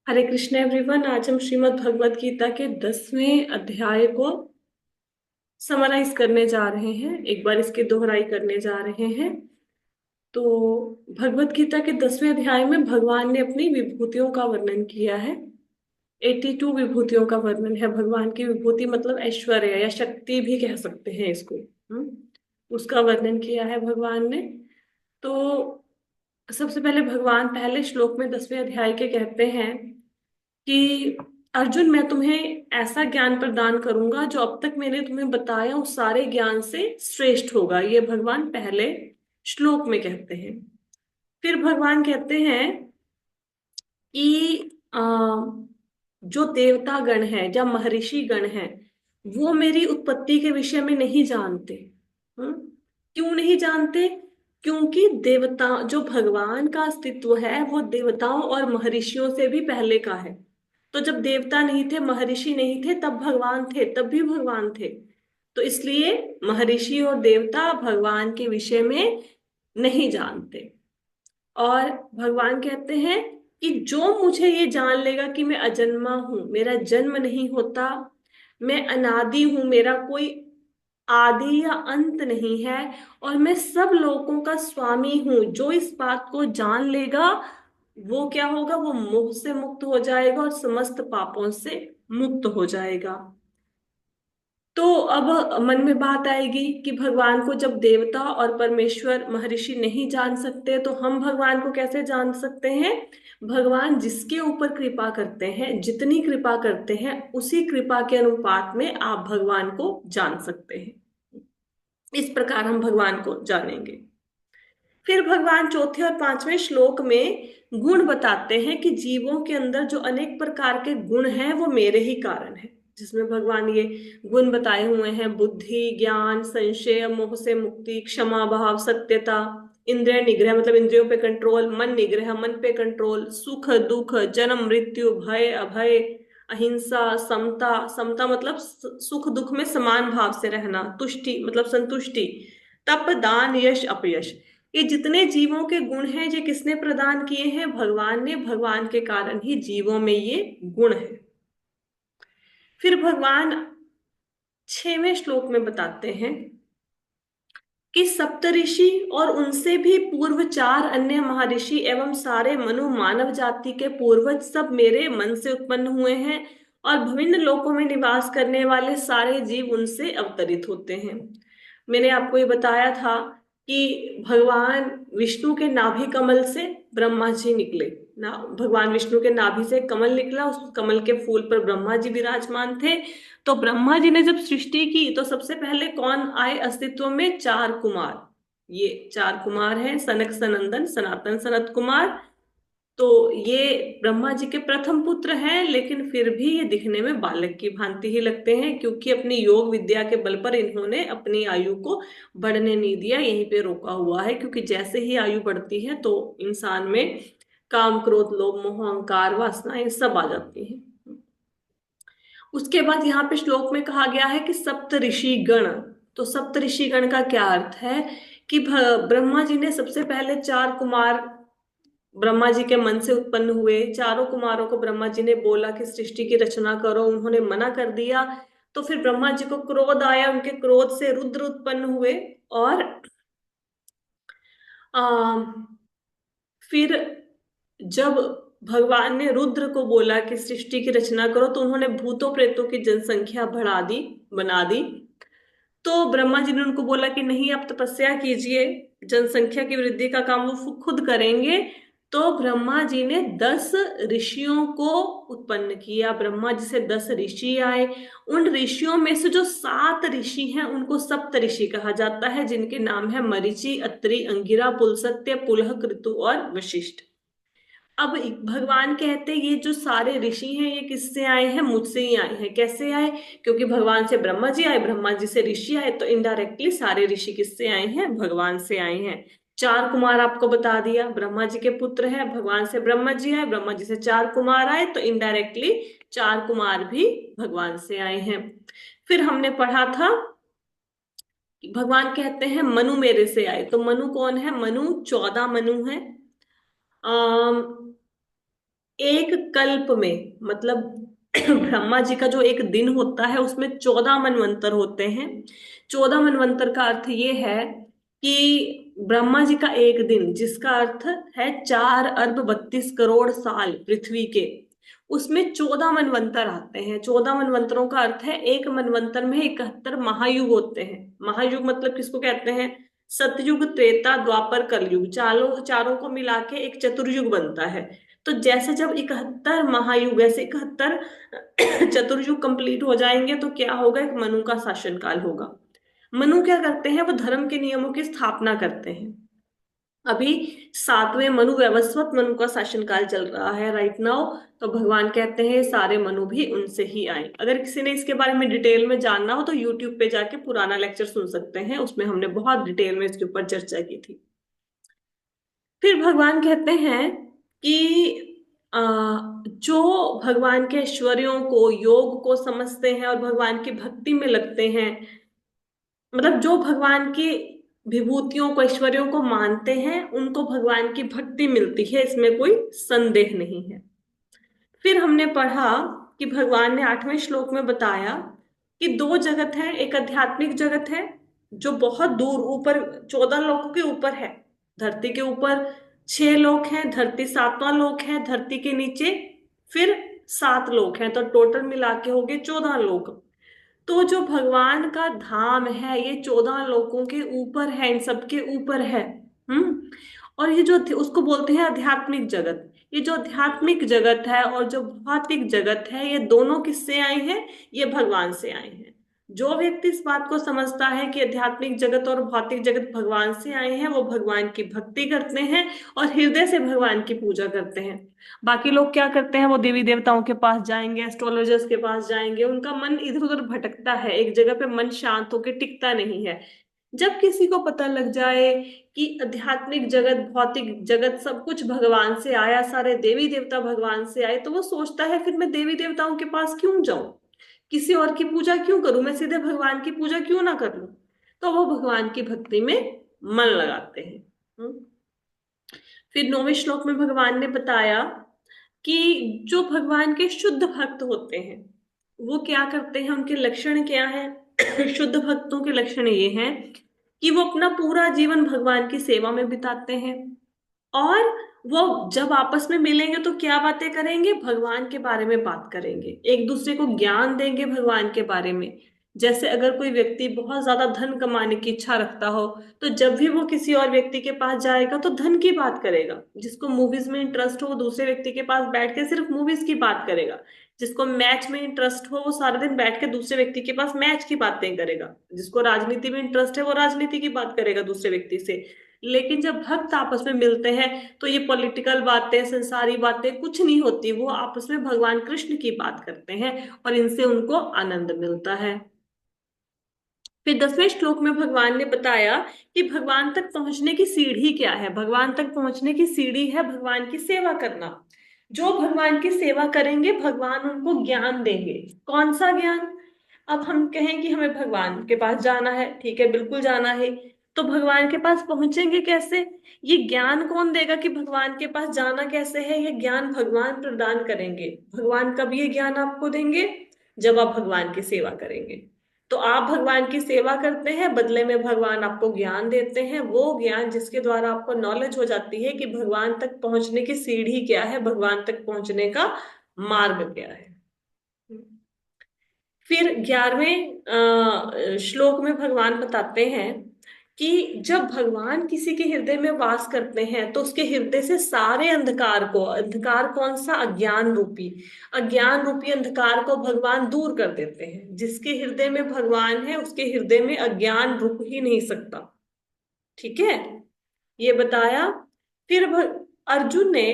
हरे Krishna everyone. आज हम श्रीमद् भगवत गीता के 10वें अध्याय को समराइज करने जा रहे हैं। एक बार इसकी दोहराई करने जा रहे हैं। तो भगवत गीता के 10वें अध्याय में भगवान ने अपनी विभूतियों का वर्णन किया है। 82 विभूतियों का वर्णन है। भगवान की विभूति मतलब ऐश्वर्य या शक्ति भी कह सकते हैं इसको। उसका वर्णन किया है भगवान ने। तो सबसे पहले भगवान पहले श्लोक में 10वें अध्याय के कहते हैं कि अर्जुन, मैं तुम्हें ऐसा ज्ञान प्रदान करूंगा जो अब तक मैंने तुम्हें बताया उस सारे ज्ञान से श्रेष्ठ होगा। ये भगवान पहले श्लोक में कहते हैं। फिर भगवान कहते हैं कि जो देवता गण है या महर्षि गण है वो मेरी उत्पत्ति के विषय में नहीं जानते। हम्म क्यों नहीं जानते? क्योंकि देवता जो भगवान का अस्तित्व है वो देवताओं और महर्षियों से भी पहले का है। तो जब देवता नहीं थे, महर्षि नहीं थे, तब भगवान थे, तब भी भगवान थे। तो इसलिए महर्षि और देवता भगवान के विषय में नहीं जानते। और भगवान कहते हैं कि जो मुझे ये जान लेगा कि मैं अजन्मा हूं, मेरा जन्म नहीं होता, मैं अनादि हूं, मेरा कोई आदि या अंत नहीं है, और मैं सब लोगों का स्वामी हूं, जो इस बात को जान लेगा वो क्या होगा? वो मोह से मुक्त हो जाएगा और समस्त पापों से मुक्त हो जाएगा। तो अब मन में बात आएगी कि भगवान को जब देवता और परमेश्वर महर्षि नहीं जान सकते तो हम भगवान को कैसे जान सकते हैं? भगवान जिसके ऊपर कृपा करते हैं, जितनी कृपा करते हैं, उसी कृपा के अनुपात में आप भगवान को जान सकते हैं। इस प्रकार हम भगवान को जानेंगे। फिर भगवान चौथे और पांचवें श्लोक में गुण बताते हैं कि जीवों के अंदर जो अनेक प्रकार के गुण हैं वो मेरे ही कारण है। जिसमें भगवान ये गुण बताए हुए हैं: बुद्धि, ज्ञान, संशय, मोह से मुक्ति, क्षमा भाव, सत्यता, इंद्रिय निग्रह मतलब इंद्रियों पे कंट्रोल, मन निग्रह मन पे कंट्रोल, सुख दुख, जन्म मृत्यु, भय अभय, अहिंसा, समता, समता मतलब सुख दुख में समान भाव से रहना, तुष्टि मतलब संतुष्टि, तप, दान, यश, अपयश। ये जितने जीवों के गुण हैं ये किसने प्रदान किए हैं? भगवान ने। भगवान के कारण ही जीवों में ये गुण है। फिर भगवान 6वें श्लोक में बताते हैं कि सप्तऋषि और उनसे भी पूर्व 4 अन्य महर्षि एवं सारे मनु मानव जाति के पूर्वज सब मेरे मन से उत्पन्न हुए हैं, और विभिन्न लोकों में निवास करने वाले सारे जीव उनसे अवतरित होते हैं। मैंने आपको ये बताया था कि भगवान विष्णु के नाभि कमल से ब्रह्मा जी निकले ना। भगवान विष्णु के नाभि से कमल निकला, उस कमल के फूल पर ब्रह्मा जी विराजमान थे। तो ब्रह्मा जी ने जब सृष्टि की तो सबसे पहले कौन आए अस्तित्व में? 4 कुमार। ये 4 कुमार हैं: सनक, सनंदन, सनातन, सनत कुमार। तो ये ब्रह्मा जी के प्रथम पुत्र हैं, लेकिन फिर भी ये दिखने में बालक की भांति ही लगते हैं, क्योंकि अपनी योग विद्या के बल पर इन्होंने अपनी आयु को बढ़ने नहीं दिया, यहीं पे रोका हुआ है। क्योंकि जैसे ही आयु बढ़ती है तो इंसान में काम, क्रोध, लोभ, मोह, अहंकार, वासनाएं सब आ जाती हैं। उसके बाद यहाँ पे श्लोक में कहा गया है कि सप्त ऋषि गण। तो सप्त ऋषि गण का क्या अर्थ है? कि ब्रह्मा जी ने सबसे पहले 4 कुमार ब्रह्मा जी के मन से उत्पन्न हुए। चारों कुमारों को ब्रह्मा जी ने बोला कि सृष्टि की रचना करो, उन्होंने मना कर दिया। तो फिर ब्रह्मा जी को क्रोध आया, उनके क्रोध से रुद्र उत्पन्न हुए। और आ, फिर जब भगवान ने रुद्र को बोला कि सृष्टि की रचना करो तो उन्होंने भूतों प्रेतों की जनसंख्या बढ़ा दी, बना दी। तो ब्रह्मा जी ने उनको बोला कि नहीं, आप तपस्या कीजिए, जनसंख्या की वृद्धि का काम वो खुद करेंगे। तो ब्रह्मा जी ने 10 ऋषियों को उत्पन्न किया। ब्रह्मा जी से 10 ऋषि आए। उन ऋषियों में से जो 7 ऋषि हैं उनको सप्त ऋषि कहा जाता है, जिनके नाम है मरीचि, अत्रि, अंगिरा, पुलस्त्य, पुलह, कृतु और वशिष्ठ। अब भगवान कहते हैं ये जो सारे ऋषि हैं ये किससे आए हैं? मुझसे ही आए हैं। कैसे आए? क्योंकि भगवान से ब्रह्मा जी आए, ब्रह्मा जी से ऋषि आए, तो इनडायरेक्टली सारे ऋषि किससे आए हैं? भगवान से आए हैं। 4 कुमार आपको बता दिया, ब्रह्मा जी के पुत्र हैं। भगवान से ब्रह्मा जी आए, ब्रह्मा जी से 4 कुमार आए, तो इनडायरेक्टली 4 कुमार भी भगवान से आए हैं। फिर हमने पढ़ा था कि भगवान कहते हैं मनु मेरे से आए। तो मनु कौन है? मनु 14 मनु है। एक कल्प में मतलब ब्रह्मा जी का जो एक दिन होता है उसमें 14 मनवंतर होते हैं। 14 मनवंतर का अर्थ ये है कि ब्रह्मा जी का एक दिन, जिसका अर्थ है 4 अरब 32 करोड़ साल पृथ्वी के, उसमें 14 मनवंतर आते हैं। 14 मनवंतरों का अर्थ है एक मनवंतर में 71 महायुग होते हैं। महायुग मतलब किसको कहते हैं? सतयुग, त्रेता, द्वापर, कलयुग, चारों चारों को मिला के एक चतुर्युग बनता है। तो जैसे जब 71 महायुग, ऐसे 71 चतुर्युग कंप्लीट हो जाएंगे तो क्या होगा? एक मनु का शासनकाल होगा। मनु क्या करते हैं? वो धर्म के नियमों की स्थापना करते हैं। अभी 7वें मनु वैवस्वत मनु का शासनकाल चल रहा है राइट नाउ। तो भगवान कहते हैं सारे मनु भी उनसे ही आए। अगर किसी ने इसके बारे में डिटेल में जानना हो तो यूट्यूब पे जाके पुराना लेक्चर सुन सकते हैं, उसमें हमने बहुत डिटेल में इसके ऊपर चर्चा की थी। फिर भगवान कहते हैं कि आ, जो भगवान के ऐश्वर्यों को, योग को समझते हैं और भगवान की भक्ति में लगते हैं, मतलब जो भगवान की विभूतियों को, ऐश्वर्यों को मानते हैं, उनको भगवान की भक्ति मिलती है, इसमें कोई संदेह नहीं है। फिर हमने पढ़ा कि भगवान ने 8वें श्लोक में बताया कि दो जगत है। एक आध्यात्मिक जगत है जो बहुत दूर ऊपर 14 लोकों के ऊपर है। धरती के ऊपर 6 लोक हैं, धरती 7वां लोक है, धरती के नीचे फिर 7 लोक हैं, तो टोटल मिला के हो गए 14 लोक। तो जो भगवान का धाम है ये 14 लोकों के ऊपर है, इन सबके ऊपर है। और ये जो उसको बोलते हैं आध्यात्मिक जगत। ये जो आध्यात्मिक जगत है और जो भौतिक जगत है, ये दोनों किससे आए हैं? ये भगवान से आए हैं। जो व्यक्ति इस बात को समझता है कि आध्यात्मिक जगत और भौतिक जगत भगवान से आए हैं, वो भगवान की भक्ति करते हैं और हृदय से भगवान की पूजा करते हैं। बाकी लोग क्या करते हैं? वो देवी देवताओं के पास जाएंगे, एस्ट्रोलॉजर्स के पास जाएंगे, उनका मन इधर उधर भटकता है, एक जगह पे मन शांत होकर टिकता नहीं है। जब किसी को पता लग जाए कि आध्यात्मिक जगत, भौतिक जगत सब कुछ भगवान से आया, सारे देवी देवता भगवान से आए, तो वो सोचता है फिर मैं देवी देवताओं के पास क्यों जाऊं, किसी और की पूजा क्यों करूं, मैं सीधे भगवान की पूजा क्यों ना कर लूं। तो वो भगवान की भक्ति में मन लगाते हैं। फिर 9वें श्लोक में भगवान ने बताया कि जो भगवान के शुद्ध भक्त होते हैं वो क्या करते हैं, उनके लक्षण क्या है? शुद्ध भक्तों के लक्षण ये हैं कि वो अपना पूरा जीवन भगवान की सेवा में बिताते हैं। और वो जब आपस में मिलेंगे तो क्या बातें करेंगे? भगवान के बारे में बात करेंगे, एक दूसरे को ज्ञान देंगे भगवान के बारे में। जैसे अगर कोई व्यक्ति बहुत ज्यादा धन कमाने की इच्छा रखता हो, तो जब भी वो किसी और व्यक्ति के पास जाएगा तो धन की बात करेगा। जिसको मूवीज में इंटरेस्ट हो वो दूसरे व्यक्ति के पास बैठ के सिर्फ मूवीज की बात करेगा। जिसको मैच में इंटरेस्ट हो वो सारा दिन बैठ के दूसरे व्यक्ति के पास मैच की बातें करेगा। जिसको राजनीति में इंटरेस्ट है वो राजनीति की बात करेगा दूसरे व्यक्ति से। लेकिन जब भक्त आपस में मिलते हैं तो ये पॉलिटिकल बातें, संसारी बातें कुछ नहीं होती, वो आपस में भगवान कृष्ण की बात करते हैं और इनसे उनको आनंद मिलता है। फिर 10वें श्लोक में भगवान ने बताया कि भगवान तक पहुंचने की सीढ़ी क्या है। भगवान तक पहुंचने की सीढ़ी है भगवान की सेवा करना। जो भगवान की सेवा करेंगे भगवान उनको ज्ञान देंगे। कौन सा ज्ञान? अब हम कहें कि हमें भगवान के पास जाना है, ठीक है, बिल्कुल जाना है। तो भगवान के पास पहुंचेंगे कैसे? ये ज्ञान कौन देगा कि भगवान के पास जाना कैसे है? ये ज्ञान भगवान प्रदान करेंगे। भगवान कब ये ज्ञान आपको देंगे? जब आप भगवान की सेवा करेंगे। तो आप भगवान की सेवा करते हैं, बदले में भगवान आपको ज्ञान देते हैं। वो ज्ञान जिसके द्वारा आपको नॉलेज हो जाती है कि भगवान तक पहुंचने की सीढ़ी क्या है, भगवान तक पहुंचने का मार्ग क्या है। फिर 11वें श्लोक में भगवान बताते हैं कि जब भगवान किसी के हृदय में वास करते हैं तो उसके हृदय से सारे अंधकार को, अंधकार कौन सा? अज्ञान रूपी अंधकार को भगवान दूर कर देते हैं। जिसके हृदय में भगवान है उसके हृदय में अज्ञान रुक ही नहीं सकता। ठीक है, ये बताया। फिर अर्जुन ने,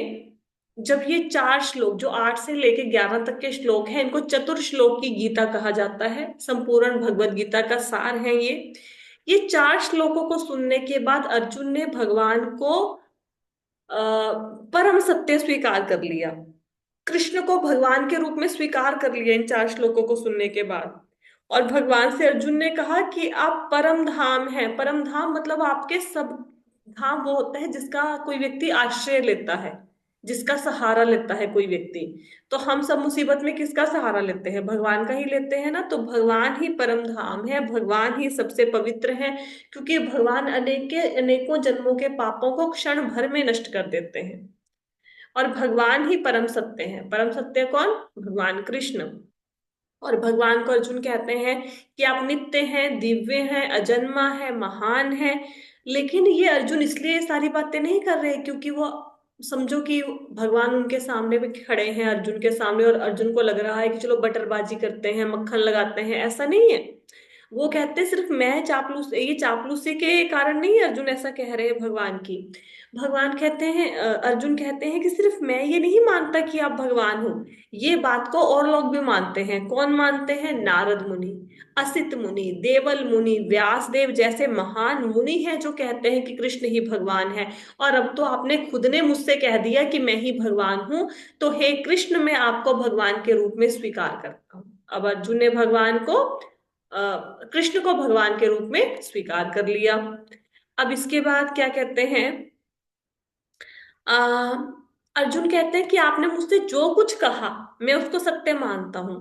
जब ये 4 श्लोक जो 8 से लेके 11 तक के श्लोक हैं, इनको चतुर्श्लोक की गीता कहा जाता है, संपूर्ण भगवत गीता का सार है ये 4 श्लोकों को सुनने के बाद अर्जुन ने भगवान को परम सत्य स्वीकार कर लिया। कृष्ण को भगवान के रूप में स्वीकार कर लिया इन 4 श्लोकों को सुनने के बाद। और भगवान से अर्जुन ने कहा कि आप परम धाम हैं। परम धाम मतलब आपके सब धाम वो होता है जिसका कोई व्यक्ति आश्रय लेता है। जिसका सहारा लेता है कोई व्यक्ति। तो हम सब मुसीबत में किसका सहारा लेते हैं? भगवान का ही लेते हैं ना। तो भगवान ही परम धाम है, भगवान ही सबसे पवित्र है, क्योंकि भगवान अनेकों जन्मों के पापों को क्षण भर में नष्ट कर देते हैं। और भगवान ही परम सत्य है। परम सत्य कौन? भगवान कृष्ण। और भगवान को अर्जुन कहते हैं कि आप नित्य हैं, दिव्य हैं, अजन्मा है, महान है। लेकिन ये अर्जुन इसलिए ये सारी बातें नहीं कर रहे क्योंकि वो, समझो कि भगवान उनके सामने भी खड़े हैं, अर्जुन के सामने, और अर्जुन को लग रहा है कि चलो बटरबाजी करते हैं, मक्खन लगाते हैं, ऐसा नहीं है। वो कहते हैं सिर्फ मैं चापलूस, ये चापलूसी के कारण नहीं अर्जुन ऐसा कह रहे हैं भगवान की। भगवान कहते हैं, अर्जुन कहते हैं कि सिर्फ मैं ये नहीं मानता कि आप भगवान हो, ये बात को और लोग भी मानते हैं। कौन मानते हैं? नारद मुनि, असित मुनि, देवल मुनि, व्यास देव जैसे महान मुनि हैं जो कहते हैं कि कृष्ण ही भगवान है। और अब तो आपने खुद ने मुझसे कह दिया कि मैं ही भगवान हूं, तो हे कृष्ण, मैं आपको भगवान के रूप में स्वीकार करता हूं। अब अर्जुन ने भगवान को, कृष्ण को भगवान के रूप में स्वीकार कर लिया। अब इसके बाद क्या कहते हैं, आ, अर्जुन कहते हैं कि आपने मुझसे जो कुछ कहा मैं उसको सत्य मानता हूं,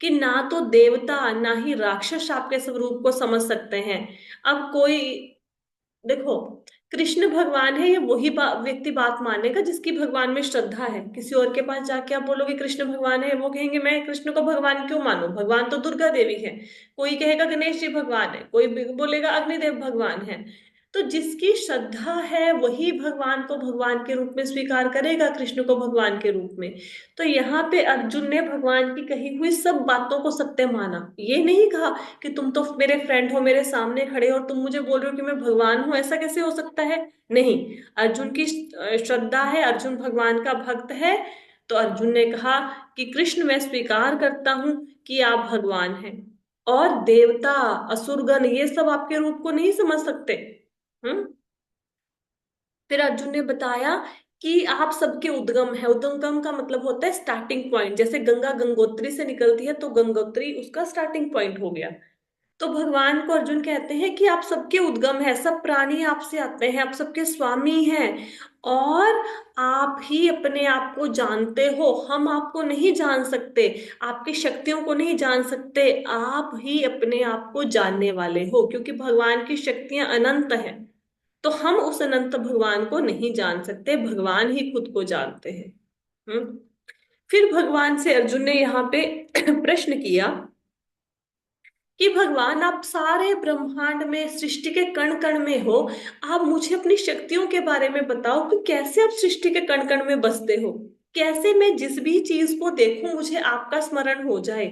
कि ना तो देवता ना ही राक्षस आपके स्वरूप को समझ सकते हैं। अब कोई, देखो, कृष्ण भगवान है, ये वही व्यक्ति बात मानेगा जिसकी भगवान में श्रद्धा है। किसी और के पास जाके आप बोलोगे कृष्ण भगवान है, वो कहेंगे मैं कृष्ण को भगवान क्यों मानूं, भगवान तो दुर्गा देवी है। कोई कहेगा गणेश जी भगवान है, कोई बोलेगा अग्निदेव भगवान है। तो जिसकी श्रद्धा है वही भगवान को भगवान के रूप में स्वीकार करेगा, कृष्ण को भगवान के रूप में। तो यहाँ पे अर्जुन ने भगवान की कही हुई सब बातों को सत्य माना। ये नहीं कहा कि तुम तो मेरे फ्रेंड हो, मेरे सामने खड़े हो, और तुम मुझे बोल रहे हो कि मैं भगवान हूं, ऐसा कैसे हो सकता है? नहीं। अर्जुन की श्रद्धा है, अर्जुन भगवान का भक्त है। तो अर्जुन ने कहा कि कृष्ण, मैं स्वीकार करता हूं कि आप भगवान हैं, और देवता, असुरगण, ये सब आपके रूप को नहीं समझ सकते। हम्म। फिर अर्जुन ने बताया कि आप सबके उद्गम है। उद्गम का मतलब होता है स्टार्टिंग पॉइंट। जैसे गंगा गंगोत्री से निकलती है, तो गंगोत्री उसका स्टार्टिंग पॉइंट हो गया। तो भगवान को अर्जुन कहते हैं कि आप सबके उद्गम है, सब प्राणी आपसे आते हैं, आप सबके स्वामी हैं, और आप ही अपने आप को जानते हो, हम आपको नहीं जान सकते, आपकी शक्तियों को नहीं जान सकते, आप ही अपने आप को जानने वाले हो, क्योंकि भगवान की शक्तियां अनंत हैं। तो हम उस अनंत भगवान को नहीं जान सकते, भगवान ही खुद को जानते हैं। हम्म। फिर भगवान से अर्जुन ने यहाँ पे प्रश्न किया कि भगवान, आप सारे ब्रह्मांड में, सृष्टि के कण कण में हो, आप मुझे अपनी शक्तियों के बारे में बताओ कि कैसे आप सृष्टि के कण कण में बसते हो, कैसे मैं जिस भी चीज को देखूं मुझे आपका स्मरण हो जाए,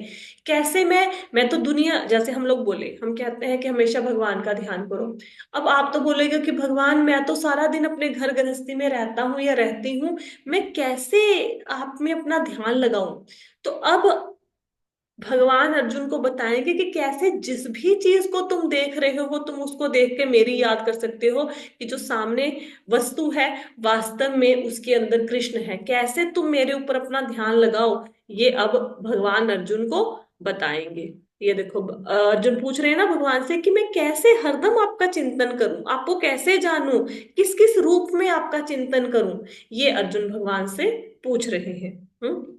कैसे मैं तो दुनिया, जैसे हम लोग बोले, हम कहते हैं कि हमेशा भगवान का ध्यान करो। अब आप तो बोलेगे कि भगवान, मैं तो सारा दिन अपने घर गृहस्थी में रहता हूँ या रहती हूँ, मैं कैसे आप में अपना ध्यान लगाऊं? तो अब भगवान अर्जुन को बताएंगे कि कैसे जिस भी चीज को तुम देख रहे हो तुम उसको देख के मेरी याद कर सकते हो, कि जो सामने वस्तु है वास्तव में उसके अंदर कृष्ण है, कैसे तुम मेरे ऊपर अपना ध्यान लगाओ, ये अब भगवान अर्जुन को बताएंगे। ये देखो, अर्जुन पूछ रहे हैं ना भगवान से कि मैं कैसे हरदम आपका चिंतन करूं, आपको कैसे जानूं, किस किस रूप में आपका चिंतन करूं, ये अर्जुन भगवान से पूछ रहे हैं।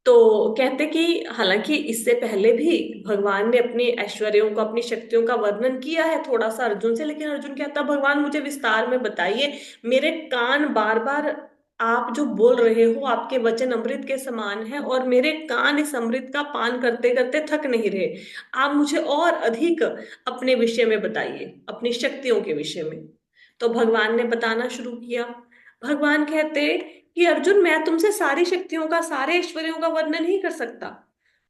तो कहते कि हालांकि इससे पहले भी भगवान ने अपने ऐश्वर्यों को, अपनी शक्तियों का वर्णन किया है थोड़ा सा अर्जुन से, लेकिन अर्जुन कहता, भगवान मुझे विस्तार में बताइए, मेरे कान बार बार आप जो बोल रहे हो, आपके वचन अमृत के समान है, और मेरे कान इस अमृत का पान करते करते थक नहीं रहे। आप मुझे और अधिक अपने विषय में बताइए, अपनी शक्तियों के विषय में। तो भगवान ने बताना शुरू किया। भगवान कहते कि अर्जुन, मैं तुमसे सारी शक्तियों का, सारे ऐश्वर्यों का वर्णन नहीं कर सकता।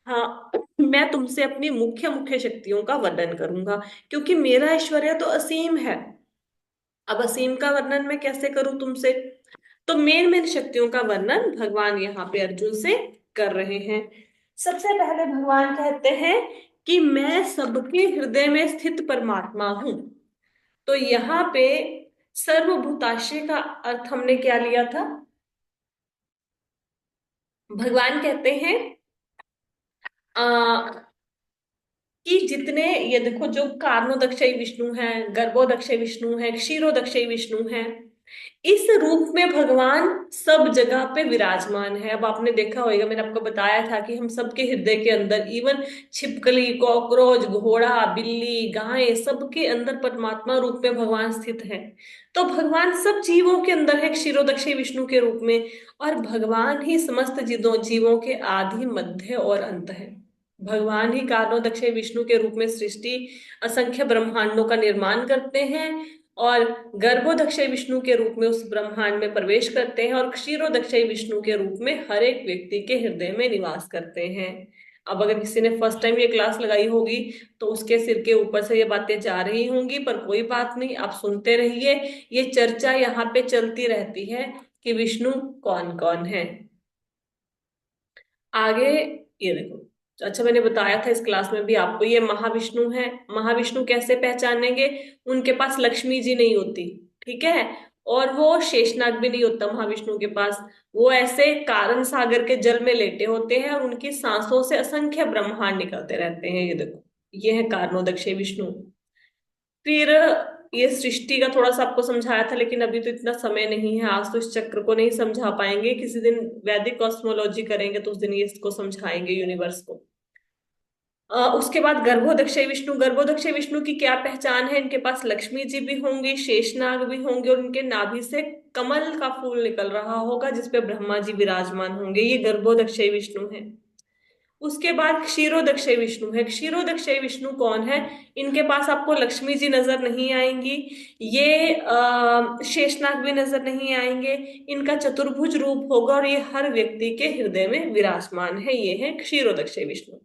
हाँ, मैं तुमसे अपनी मुख्य मुख्य शक्तियों का वर्णन करूंगा, क्योंकि मेरा ऐश्वर्य तो असीम है। अब असीम का वर्णन मैं कैसे करूं तुमसे? तो मेन मेन शक्तियों का वर्णन भगवान यहाँ पे अर्जुन से कर रहे हैं। सबसे पहले भगवान कहते हैं कि मैं सबके हृदय में स्थित परमात्मा हूं। तो यहाँ पे सर्वभूताशय का अर्थ हमने क्या लिया था? भगवान कहते हैं आ, कि जितने, ये देखो, जो कारणोदक्षय विष्णु है, गर्भोदक्षय विष्णु है, क्षीरोदक्षय विष्णु है, इस रूप में भगवान सब जगह पे विराजमान है। अब आपने देखा होगा, मैंने आपको बताया था कि हम सबके हृदय के अंदर, इवन छिपकली, कॉकरोच, घोड़ा, बिल्ली, गाय, सबके अंदर परमात्मा रूप में भगवान स्थित है। तो भगवान सब जीवों के अंदर है क्षीरोदक्षी विष्णु के रूप में। और भगवान ही समस्त जीवों जीवों के आदि, मध्य और अंत है। भगवान ही कारणोदक्षय विष्णु के रूप में सृष्टि, असंख्य ब्रह्मांडों का निर्माण करते हैं, और गर्भोदक्षय विष्णु के रूप में उस ब्रह्मांड में प्रवेश करते हैं, और क्षीरोदक्षय विष्णु के रूप में हर एक व्यक्ति के हृदय में निवास करते हैं। अब अगर किसी ने फर्स्ट टाइम ये क्लास लगाई होगी तो उसके सिर के ऊपर से ये बातें जा रही होंगी, पर कोई बात नहीं, आप सुनते रहिए। ये चर्चा यहाँ पे चलती रहती है कि विष्णु कौन कौन है। आगे ये देखो, अच्छा मैंने बताया था इस क्लास में भी आपको, ये महाविष्णु है। महाविष्णु कैसे पहचानेंगे? उनके पास लक्ष्मी जी नहीं होती, ठीक है, और वो शेषनाग भी नहीं होता महाविष्णु के पास। वो ऐसे कारण सागर के जल में लेटे होते हैं, और उनकी सांसों से असंख्य ब्रह्मांड निकलते रहते हैं। ये देखो, ये है कारणोदक्षय विष्णु। फिर ये सृष्टि का थोड़ा सा आपको समझाया था, लेकिन अभी तो इतना समय नहीं है, आज तो इस चक्र को नहीं समझा पाएंगे। किसी दिन वैदिक कॉस्मोलॉजी करेंगे तो उस दिन ये इसको समझाएंगे, यूनिवर्स को। उसके बाद गर्भोदक्षय विष्णु। गर्भोदक्षय विष्णु की क्या पहचान है? इनके पास लक्ष्मी जी भी होंगी, शेषनाग भी होंगे, और इनके नाभि से कमल का फूल निकल रहा होगा जिसपे ब्रह्मा जी विराजमान होंगे। ये गर्भोदक्षय विष्णु है। उसके बाद क्षीरोदक्षय विष्णु है। क्षीरोदक्षय विष्णु कौन है? इनके पास आपको लक्ष्मी जी नजर नहीं आएंगी, ये शेषनाग भी नजर नहीं आएंगे। इनका चतुर्भुज रूप होगा, और ये हर व्यक्ति के हृदय में विराजमान है। ये है क्षीरोदक्षय विष्णु।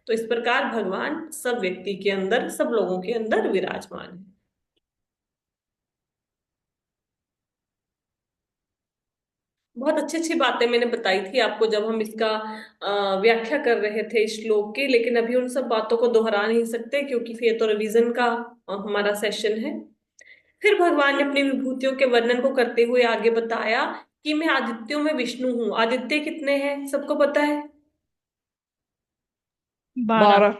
तो इस प्रकार भगवान सब व्यक्ति के अंदर, सब लोगों के अंदर विराजमान है। बहुत अच्छी अच्छी बातें मैंने बताई थी आपको जब हम इसका व्याख्या कर रहे थे इस श्लोक की, लेकिन अभी उन सब बातों को दोहरा नहीं सकते क्योंकि फिर ये तो रिवीजन का हमारा सेशन है। फिर भगवान ने अपनी विभूतियों के वर्णन को करते हुए आगे बताया कि मैं आदित्यों में विष्णु हूँ। आदित्य कितने हैं सबको पता है? 12। बारह।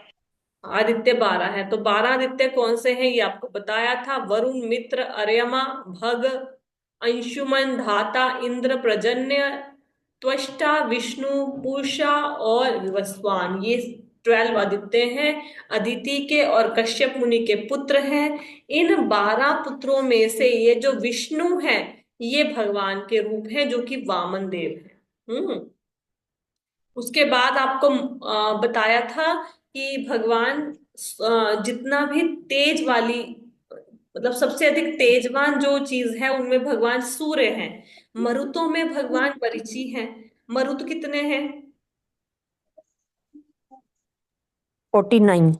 आदित्य 12 है। तो 12 आदित्य कौन से हैं ये आपको बताया था। वरुण, मित्र, अर्यमा, भग, अंशुमन, धाता, इंद्र, प्रजन्य, त्वष्टा, विष्णु, पूषा और विवस्वान। ये 12 आदित्य हैं। अदिति के और कश्यप मुनि के पुत्र हैं। इन 12 पुत्रों में से ये जो विष्णु है, ये भगवान के रूप हैं जो कि वामन देव है। उसके बाद आपको बताया था कि भगवान जितना भी तेज वाली, मतलब सबसे अधिक तेजवान जो चीज है उनमें भगवान सूर्य हैं। मरुतों में भगवान मरीचि हैं। मरुत कितने हैं? 49।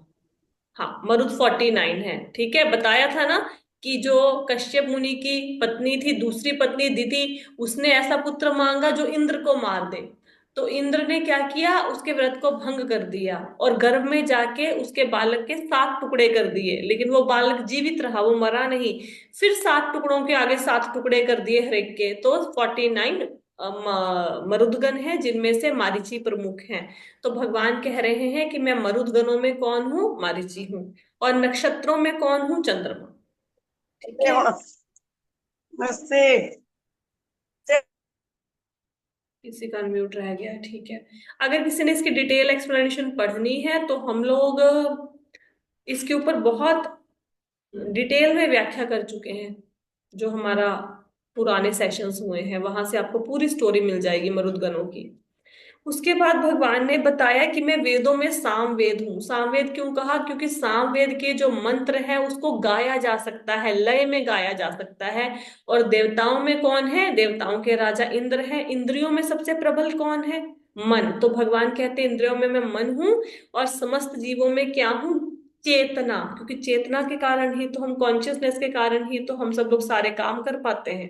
हाँ, मरुत 49 है। ठीक है, बताया था ना कि जो कश्यप मुनि की पत्नी थी, दूसरी पत्नी दिति, उसने ऐसा पुत्र मांगा जो इंद्र को मार दे। तो इंद्र ने क्या किया, उसके व्रत को भंग कर दिया, और गर्भ में जाके उसके बालक के 7 टुकड़े कर दिए, लेकिन वो बालक जीवित रहा, वो मरा नहीं। फिर 7 टुकड़ों के आगे 7 टुकड़े कर दिए हर एक के, तो 49 मरुदगण है, जिनमें से मारीची प्रमुख हैं। तो भगवान कह रहे हैं कि मैं मरुदगणों में कौन हूँ? मारीची हूँ। और नक्षत्रों में कौन हूँ? चंद्रमा। ठीक है। नमस्ते। किसी का म्यूट रह गया, ठीक है। अगर किसी ने इसकी डिटेल एक्सप्लेनेशन पढ़नी है तो हम लोग इसके ऊपर बहुत डिटेल में व्याख्या कर चुके हैं। जो हमारा पुराने सेशंस हुए हैं वहां से आपको पूरी स्टोरी मिल जाएगी मरुदगणों की। उसके बाद भगवान ने बताया कि मैं वेदों में सामवेद हूँ। सामवेद क्यों कहा? क्योंकि सामवेद के जो मंत्र है उसको गाया जा सकता है, लय में गाया जा सकता है। और देवताओं में कौन है? देवताओं के राजा इंद्र है। इंद्रियों में सबसे प्रबल कौन है? मन। तो भगवान कहते हैं इंद्रियों में मैं मन हूँ, और समस्त जीवों में क्या हूँ? चेतना। क्योंकि चेतना के कारण ही तो हम, कॉन्शियसनेस के कारण ही तो हम सब लोग सारे काम कर पाते हैं।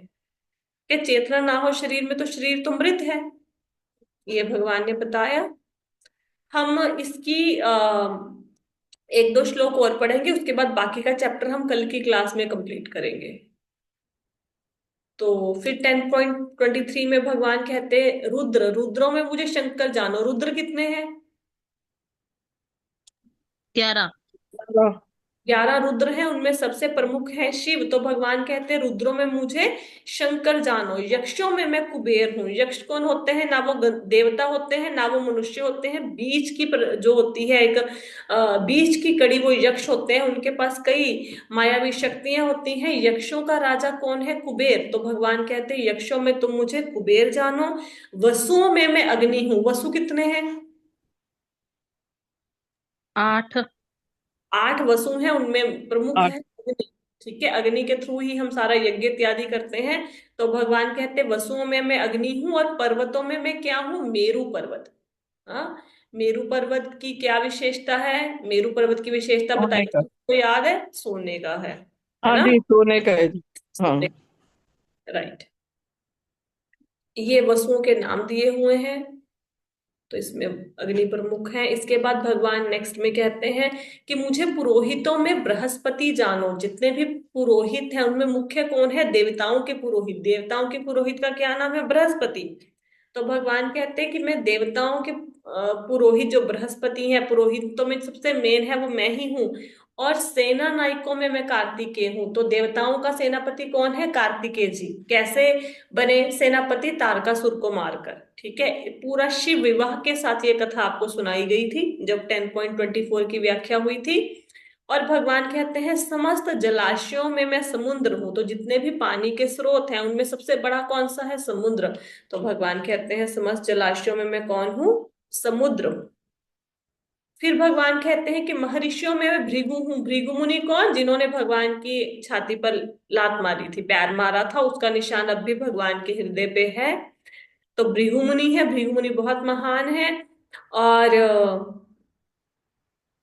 कि चेतना ना हो शरीर में तो शरीर तो मृत है। ये भगवान ने बताया। हम इसकी एक दो श्लोक और पढ़ेंगे, उसके बाद बाकी का चैप्टर हम कल की क्लास में कंप्लीट करेंगे। तो फिर 10.23 में भगवान कहते हैं रुद्र। रुद्रों में मुझे शंकर जानो। रुद्र कितने हैं? 11। 11। 11 रुद्र हैं, उनमें सबसे प्रमुख है शिव। तो भगवान कहते हैं रुद्रों में मुझे शंकर जानो, यक्षों में मैं कुबेर हूँ। यक्ष कौन होते हैं? ना वो देवता होते हैं, ना वो मनुष्य होते हैं। बीच की जो होती है एक बीच की कड़ी, वो यक्ष होते हैं। उनके पास कई मायावी शक्तियां होती हैं। यक्षों का राजा कौन है? कुबेर। तो भगवान कहते हैं यक्षों में तुम मुझे कुबेर जानो, वसुओं में मैं अग्नि हूँ। वसु कितने हैं? 8। 8 वसु हैं, उनमें प्रमुख आठ। है अग्नि। ठीक है, अग्नि के थ्रू ही हम सारा यज्ञ इत्यादि करते हैं। तो भगवान कहते हैं वसुओं में मैं अग्नि हूं, और पर्वतों में मैं क्या हूं? मेरु पर्वत। हाँ, मेरु पर्वत की क्या विशेषता है? मेरु पर्वत की विशेषता सोने बताइए, का। तो याद है? सोने का है हाँ ना? जी, सोने का है जी। हाँ। सोने, राइट। ये वसुओं के नाम दिए हुए हैं, तो इसमें अग्नि प्रमुख है। इसके बाद भगवान नेक्स्ट में कहते हैं कि मुझे पुरोहितों में बृहस्पति जानो। जितने भी पुरोहित हैं उनमें मुख्य कौन है? देवताओं के पुरोहित। देवताओं के पुरोहित का क्या नाम है? बृहस्पति। तो भगवान कहते हैं कि मैं देवताओं के पुरोहित जो बृहस्पति है, पुरोहितों में सबसे मेन है वो मैं ही हूँ। और सेना नायकों में मैं कार्तिकेय हूँ। तो देवताओं का सेनापति कौन है? कार्तिकेय जी। कैसे बने सेनापति? तारकासुर को मारकर। ठीक है, पूरा शिव विवाह के साथ ये कथा आपको सुनाई गई थी जब 10.24 की व्याख्या हुई थी। और भगवान कहते हैं समस्त जलाशयों में मैं समुद्र हूं। तो जितने भी पानी के स्रोत हैं उनमें सबसे बड़ा कौन सा है? समुद्र। तो भगवान कहते हैं समस्त जलाशयों में मैं कौन हूं? समुद्र हूं। फिर भगवान कहते हैं कि महर्षियों में मैं भृगु हूँ। भृगु मुनि कौन? जिन्होंने भगवान की छाती पर लात मारी थी, पैर मारा था, उसका निशान अब भी भगवान के हृदय पे है। तो भृगु मुनि है, भृगु मुनि बहुत महान है। और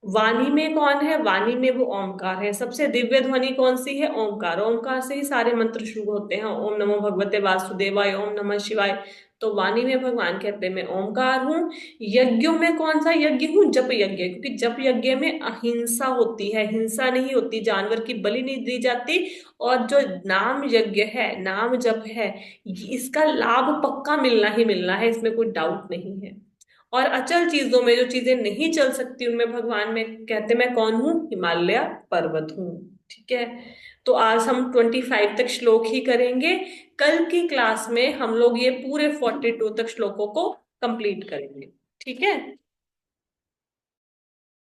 वाणी में कौन है? वाणी में वो ओमकार है। सबसे दिव्य ध्वनि कौन सी है? ओमकार। ओमकार से ही सारे मंत्र शुरू होते हैं। ओम नमो भगवते वासुदेवाय, ओम नमः शिवाय। तो वाणी में भगवान कहते हैं मैं ओमकार हूँ। यज्ञों में कौन सा यज्ञ हूँ? जप यज्ञ। क्योंकि जप यज्ञ में अहिंसा होती है, हिंसा नहीं होती, जानवर की बलि नहीं दी जाती। और जो नाम यज्ञ है, नाम जप है, इसका लाभ पक्का मिलना ही मिलना है, इसमें कोई डाउट नहीं है। और अचल चीजों में, जो चीजें नहीं चल सकती, उनमें भगवान में कहते मैं कौन हूं? हिमालय पर्वत हूं। ठीक है, तो आज हम 25 तक श्लोक ही करेंगे। कल की क्लास में हम लोग ये पूरे 42 तक श्लोकों को कंप्लीट करेंगे। ठीक है,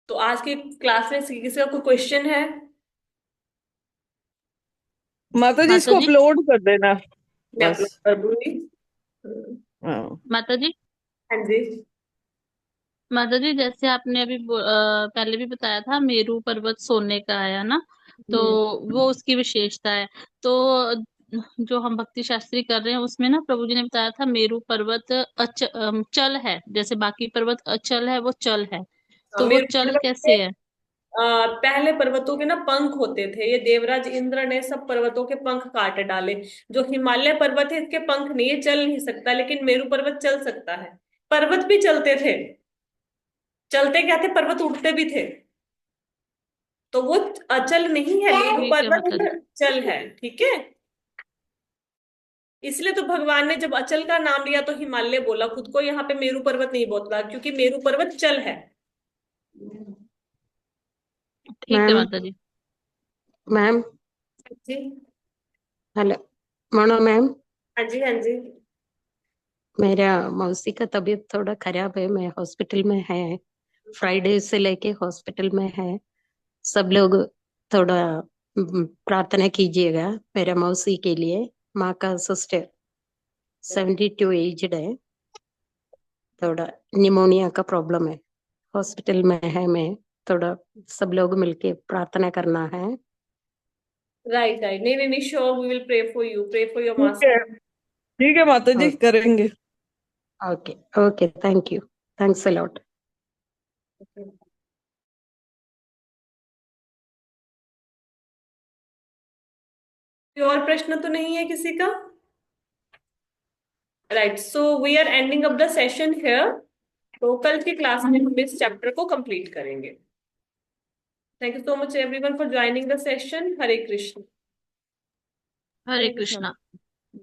तो आज की क्लास में किसी का कोई क्वेश्चन है? माता जी, माता इसको जी। अपलोड कर देना मैं बस। अपलोड कर दूंगी। हाँ। माता जी। हाँ जी। माता जी, जैसे आपने अभी पहले भी बताया था मेरू पर्वत सोने का है ना। तो हम्म। वो उसकी विशेषता है। तो जो हम भक्ति शास्त्री कर रहे हैं उसमें ना प्रभु जी ने बताया था मेरू पर्वत चल है, जैसे बाकी पर्वत अचल है, वो चल है। तो वो मेरे चल पर्वत के कैसे है? पहले पर्वतों के ना पंख होते थे। ये देवराज इंद्र ने सब पर्वतों के पंख काट डाले। जो हिमालय पर्वत है इसके पंख नहीं, ये चल नहीं सकता, लेकिन मेरू पर्वत चल सकता है। पर्वत भी चलते थे। चलते क्या थे? पर्वत उड़ते भी थे। तो वो अचल नहीं है, मेरू ठीक है पर्वत माता जी। चल है। ठीक है, इसलिए तो भगवान ने जब अचल का नाम लिया तो हिमालय बोला, खुद को यहाँ पे मेरू पर्वत नहीं बोलता, क्योंकि मेरू पर्वत चल है। ठीक है मैम। माता जी। मैम। जी। हेलो। Mono ma'am. हाँ जी, हाँ जी। मेरा मौसी का तबीयत थोड़ा खराब है, मैं हॉस्पिटल में है। फ्राइडे से लेके हॉस्पिटल में है। सब लोग थोड़ा प्रार्थना कीजिएगा मेरा मौसी के लिए। माँ का सिस्टर 72 एजड है। थोड़ा निमोनिया का प्रॉब्लम है, हॉस्पिटल में है। मैं थोड़ा सब लोग मिलके प्रार्थना करना है। Right, right. नहीं, नहीं, नहीं, sure, we will pray for you, pray for your ठीक है। ठीक है माता जी, करेंगे। Okay. Okay, thank you. Thanks a lot. Master. कोई और प्रश्न तो नहीं है किसी का? Right, so we are ending up the session here. तो कल की क्लास में हम इस चैप्टर को कंप्लीट करेंगे। Thank you so much everyone for joining the session. Hare Krishna. Hare Hare Krishna. Krishna.